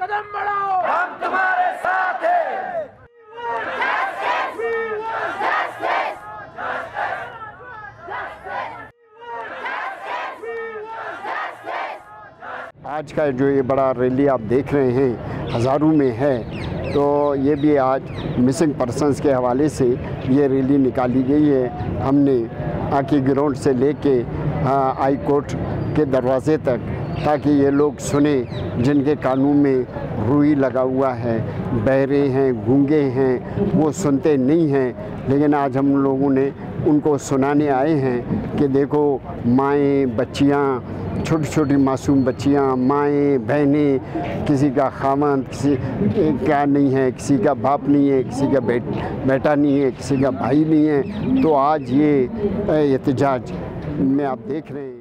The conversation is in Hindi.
कदम बढ़ाओ, हम तुम्हारे साथ हैं। आज का जो ये बड़ा रैली आप देख रहे हैं हज़ारों में है, तो ये भी आज मिसिंग पर्सनस के हवाले से ये रैली निकाली गई है। हमने आकी ग्राउंड से लेके हाई कोर्ट के दरवाज़े तक, ताकि ये लोग सुने जिनके कानों में रुई लगा हुआ है, बहरे हैं, गूंगे हैं, वो सुनते नहीं हैं। लेकिन आज हम लोगों ने उनको सुनाने आए हैं कि देखो माएँ, बच्चियाँ, छोटी छोटी मासूम बच्चियाँ, माएँ, बहनें, किसी का खामद, किसी का नहीं है, किसी का बाप नहीं है, किसी का बेटा नहीं है, किसी का भाई नहीं है। तो आज ये एहतजाज में आप देख रहे हैं।